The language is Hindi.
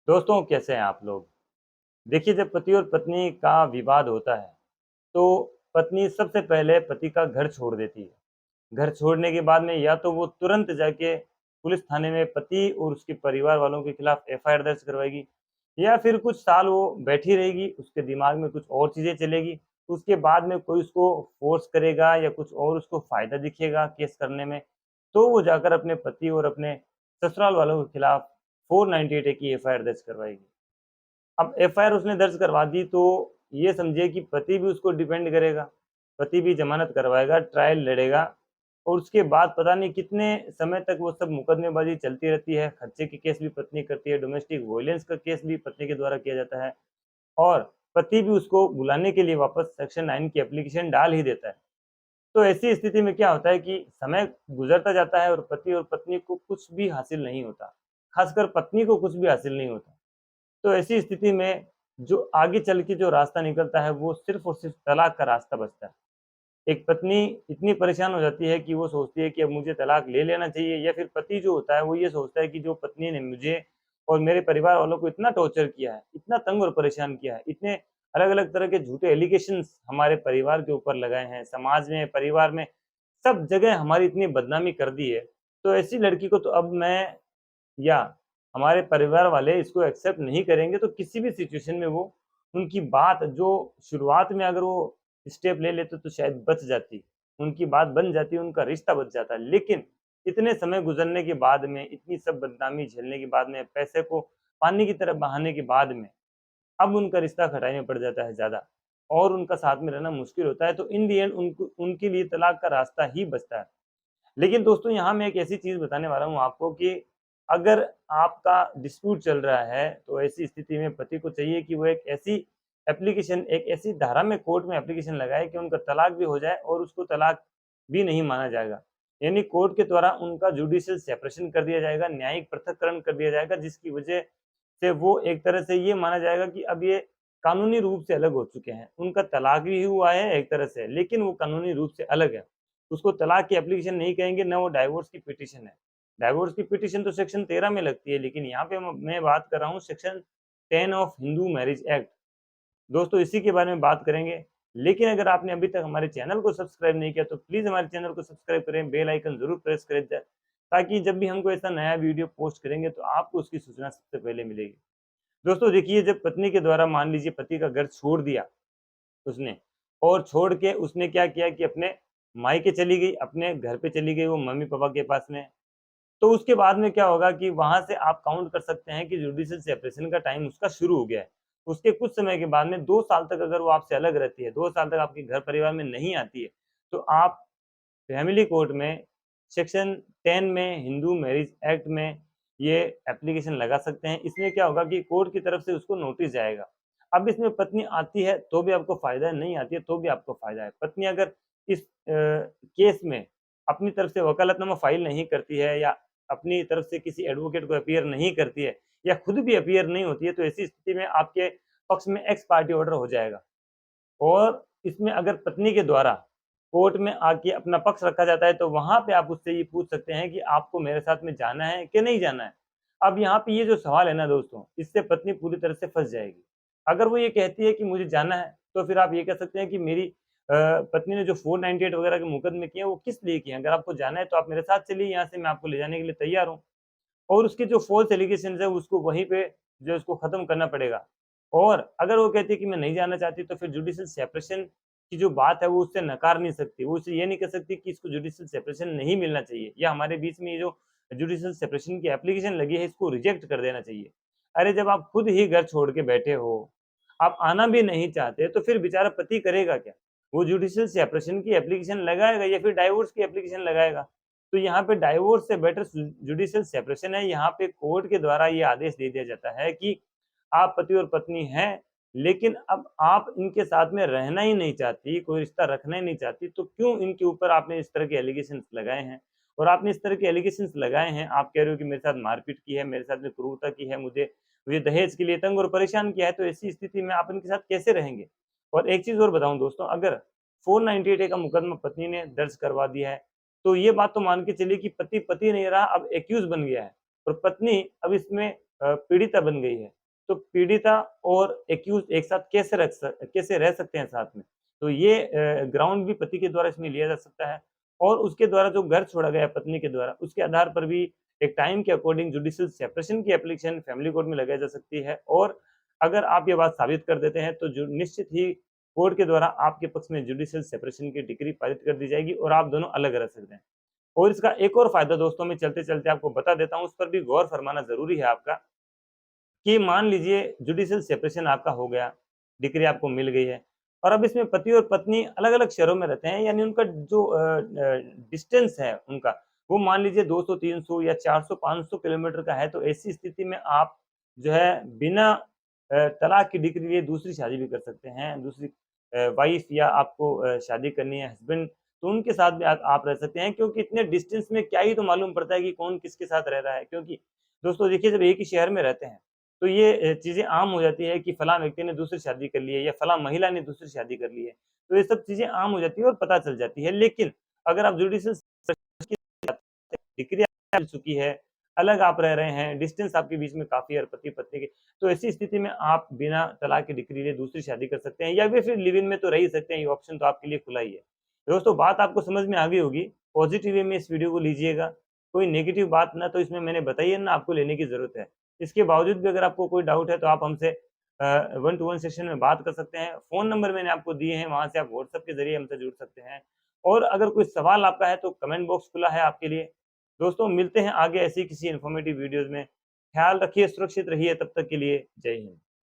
दोस्तों कैसे हैं आप लोग? देखिए जब पति और पत्नी का विवाद होता है, तो पत्नी सबसे पहले पति का घर छोड़ देती है। घर छोड़ने के बाद में या तो वो तुरंत जाके पुलिस थाने में पति और उसके परिवार वालों के खिलाफ एफआईआर दर्ज करवाएगी या फिर कुछ साल वो बैठी रहेगी, उसके दिमाग में कुछ और चीज़ें चलेगी। उसके बाद में कोई उसको फ़ोर्स करेगा या कुछ और उसको फ़ायदा दिखेगा केस करने में, तो वो जाकर अपने पति और अपने ससुराल वालों के खिलाफ 498 ए की एफआईआर दर्ज करवाएगी। अब एफआईआर उसने दर्ज करवा दी तो ये समझिए कि पति भी उसको डिफेंड करेगा, पति भी ज़मानत करवाएगा, ट्रायल लड़ेगा और उसके बाद पता नहीं कितने समय तक वो सब मुकदमेबाज़ी चलती रहती है। खर्चे के केस भी पत्नी करती है, डोमेस्टिक वायलेंस का केस भी पत्नी के द्वारा किया जाता है और पति भी उसको बुलाने के लिए वापस सेक्शन 9 की एप्लीकेशन डाल ही देता है। तो ऐसी स्थिति में क्या होता है कि समय गुज़रता जाता है और पति और पत्नी को कुछ भी हासिल नहीं होता, खासकर पत्नी को कुछ भी हासिल नहीं होता। तो ऐसी स्थिति में जो आगे चल के जो रास्ता निकलता है वो सिर्फ़ और सिर्फ़ तलाक का रास्ता बचता है। एक पत्नी इतनी परेशान हो जाती है कि वो सोचती है कि अब मुझे तलाक ले लेना चाहिए या फिर पति जो होता है वो ये सोचता है कि जो पत्नी ने मुझे और मेरे परिवार वालों को इतना टॉर्चर किया है, इतना तंग और परेशान किया है, इतने अलग-अलग तरह के झूठे एलिगेशंस हमारे परिवार के ऊपर लगाए हैं, समाज में, परिवार में, सब जगह हमारी इतनी बदनामी कर दी है। तो ऐसी लड़की को तो अब मैं या हमारे परिवार वाले इसको एक्सेप्ट नहीं करेंगे तो किसी भी सिचुएशन में वो उनकी बात जो शुरुआत में अगर वो स्टेप ले लेते तो शायद बच जाती, उनकी बात बन जाती, उनका रिश्ता बच जाता। लेकिन इतने समय गुज़रने के बाद में, इतनी सब बदनामी झेलने के बाद में, पैसे को पानी की तरह बहाने के बाद में, अब उनका रिश्ता खटाई में पड़ जाता है ज़्यादा और उनका साथ में रहना मुश्किल होता है, तो इन द एंड उनको उनके लिए तलाक का रास्ता ही बचता है। लेकिन दोस्तों यहाँ मैं एक ऐसी चीज़ बताने वाला हूँ आपको कि अगर आपका डिस्प्यूट चल रहा है, तो ऐसी स्थिति में पति को चाहिए कि वो एक ऐसी एप्लीकेशन, एक ऐसी धारा में कोर्ट में एप्लीकेशन लगाए कि उनका तलाक भी हो जाए और उसको तलाक भी नहीं माना जाएगा। यानी कोर्ट के द्वारा उनका जुडिशियल सेपरेशन कर दिया जाएगा, न्यायिक पृथक्करण कर दिया जाएगा, जिसकी वजह से वो एक तरह से ये माना जाएगा कि अब ये कानूनी रूप से अलग हो चुके हैं। उनका तलाक भी हुआ है एक तरह से, लेकिन वो कानूनी रूप से अलग है। उसको तलाक की एप्लीकेशन नहीं कहेंगे, ना वो डाइवोर्स की पिटीशन है। डाइवोर्स की पिटीशन तो सेक्शन 13 में लगती है, लेकिन यहाँ पे मैं बात कर रहा हूँ section 10 of Hindu marriage act. दोस्तों इसी के बारे में बात करेंगे। लेकिन अगर आपने अभी तक हमारे चैनल को सब्सक्राइब नहीं किया तो प्लीज़ हमारे चैनल को सब्सक्राइब करें, बेल आइकन ज़रूर प्रेस करें ताकि जब भी हम कोई ऐसा नया वीडियो पोस्ट करेंगे तो आपको उसकी सूचना सबसे पहले मिलेगी। दोस्तों देखिए, जब पत्नी के द्वारा मान लीजिए पति का घर छोड़ दिया उसने और छोड़ के उसने क्या किया कि अपने मायके चली गई, अपने घर पे चली गई वो मम्मी-पापा के पास में। तो उसके बाद में क्या होगा कि वहाँ से आप काउंट कर सकते हैं कि जुडिशियल सेपरेशन का टाइम उसका शुरू हो गया है। उसके कुछ समय के बाद में 2 साल तक अगर वो आपसे अलग रहती है, 2 साल तक आपके घर परिवार में नहीं आती है, तो आप फैमिली कोर्ट में सेक्शन 10 में हिंदू मैरिज एक्ट में ये एप्लीकेशन लगा सकते हैं। इसमें क्या होगा कि कोर्ट की तरफ से उसको नोटिस जाएगा। अब इसमें पत्नी आती है तो भी आपको फ़ायदा है, नहीं आती है तो भी आपको फ़ायदा है। पत्नी अगर इस केस में अपनी तरफ से वकालतनामा फ़ाइल नहीं करती है या अपनी तरफ से किसी एडवोकेट को अपीयर नहीं करती है या खुद भी अपीयर नहीं होती है, तो ऐसी स्थिति में आपके पक्ष में एक्स पार्टी ऑर्डर हो जाएगा। और इसमें अगर पत्नी के द्वारा कोर्ट में आके अपना पक्ष रखा जाता है, तो वहाँ पे आप उससे ये पूछ सकते हैं कि आपको मेरे साथ में जाना है कि नहीं जाना है? अब यहाँ पे ये जो सवाल है ना दोस्तों, इससे पत्नी पूरी तरह से फँस जाएगी। अगर वो ये कहती है कि मुझे जाना है, तो फिर आप ये कह सकते हैं कि मेरी पत्नी ने जो 498 वगैरह के मुकदमे किए हैं, वो किस लिए किए हैं? अगर आपको जाना है, तो आप मेरे साथ चलिए यहाँ से, मैं आपको ले जाने के लिए तैयार हूँ। और उसके जो फ़ॉल्स एलिगेशंस है उसको वहीं पे जो है उसको ख़त्म करना पड़ेगा। और अगर वो कहती है कि मैं नहीं जाना चाहती तो फिर जुडिशियल सेपरेशन की जो बात है वो उससे नकार नहीं सकती। वो उससे ये नहीं कह सकती कि इसको जुडिशियल सेपरेशन नहीं मिलना चाहिए या हमारे बीच में ये जो जुडिशियल सेपरेशन की एप्लीकेशन लगी है इसको रिजेक्ट कर देना चाहिए। अरे जब आप खुद ही घर छोड़ के बैठे हो, आप आना भी नहीं चाहते तो फिर बेचारा पति करेगा क्या? वो जुडिशियल सेपरेशन की एप्लीकेशन लगाएगा या फिर डाइवोर्स की एप्लीकेशन लगाएगा। तो यहाँ पे डाइवोर्स से बेटर जुडिशियल सेपरेशन है। यहाँ पे कोर्ट के द्वारा ये आदेश दे दिया जाता है कि आप पति और पत्नी हैं, लेकिन अब आप इनके साथ में रहना ही नहीं चाहती, कोई रिश्ता रखना ही नहीं चाहती, तो क्यों इनके ऊपर आपने इस तरह के एलिगेशंस लगाए हैं? और आपने इस तरह के एलिगेशंस लगाए हैं, आप कह रहे हो कि मेरे साथ मारपीट की है, मेरे साथ में क्रूरता की है, मुझे दहेज के लिए तंग और परेशान किया है, तो ऐसी स्थिति में आप इनके साथ कैसे रहेंगे? और एक चीज़ और बताऊँ दोस्तों, अगर 498 ए का मुकदमा पत्नी ने दर्ज करवा दिया है, तो ये बात तो मान के चलिए कि पति पति नहीं रहा, अब एक्यूज़ बन गया है और पत्नी अब इसमें पीड़िता बन गई है, तो पीड़िता और एक्यूज़ एक साथ कैसे रह सकते हैं साथ में? तो ये ग्राउंड भी पति के द्वारा इसमें लिया जा सकता है और उसके द्वारा जो घर छोड़ा गया पत्नी के द्वारा, उसके आधार पर भी एक टाइम के अकॉर्डिंग जुडिशियल सेपरेशन की एप्लीकेशन फैमिली कोर्ट में लगाई जा सकती है और अगर आप ये बात साबित कर देते हैं, तो जो निश्चित ही कोर्ट के द्वारा आपके पक्ष में जुडिशियल सेपरेशन की डिक्री पारित कर दी जाएगी और आप दोनों अलग रह सकते हैं। और इसका एक और फ़ायदा दोस्तों मैं चलते-चलते आपको बता देता हूँ, उस पर भी गौर फरमाना ज़रूरी है आपका कि मान लीजिए जुडिशियल सेपरेशन आपका हो गया, डिक्री आपको मिल गई है और अब इसमें पति और पत्नी अलग-अलग शहरों में रहते हैं यानी उनका जो डिस्टेंस है उनका, वो मान लीजिए 200, 300 या 400, 500 किलोमीटर का है, तो ऐसी स्थिति में आप जो है बिना तलाक की डिक्री लिए दूसरी शादी भी कर सकते हैं। दूसरी वाइफ़ या आपको शादी करनी है हस्बैंड, तो उनके साथ भी आप रह सकते हैं क्योंकि इतने डिस्टेंस में क्या ही तो मालूम पड़ता है कि कौन किसके साथ रह रहा है। क्योंकि दोस्तों देखिए जब एक ही शहर में रहते हैं, तो ये चीज़ें आम हो जाती है कि फलाँ व्यक्ति ने दूसरी शादी कर ली है या फलाँ महिला ने दूसरी शादी कर ली है। तो ये सब चीज़ें आम हो जाती है और पता चल जाती है। लेकिन अगर आप जुडिशियल डिग्री मिल चुकी है, अलग आप रह रहे हैं, डिस्टेंस आपके बीच में काफ़ी है पति-पत्नी की, तो ऐसी स्थिति में आप बिना तलाक की डिक्री लिए दूसरी शादी कर सकते हैं या फिर लिव इन में तो रह ही सकते हैं, ये ऑप्शन तो आपके लिए खुला ही है। दोस्तों बात आपको समझ में आ गई होगी, पॉज़िटिव वे में इस वीडियो को लीजिएगा, कोई नेगेटिव बात ना तो इसमें मैंने बताई है, ना आपको लेने की ज़रूरत है। इसके बावजूद भी अगर आपको कोई डाउट है तो आप हमसे वन टू वन सेशन में बात कर सकते हैं। फ़ोन नंबर मैंने आपको दिए हैं, वहाँ से आप व्हाट्सएप के ज़रिए हमसे जुड़ सकते हैं और अगर कोई सवाल आपका है तो कमेंट बॉक्स खुला है आपके लिए। दोस्तों मिलते हैं आगे ऐसी किसी इन्फॉर्मेटिव वीडियोज़ में। ख़्याल रखिए, सुरक्षित रहिए, तब तक के लिए जय हिंद।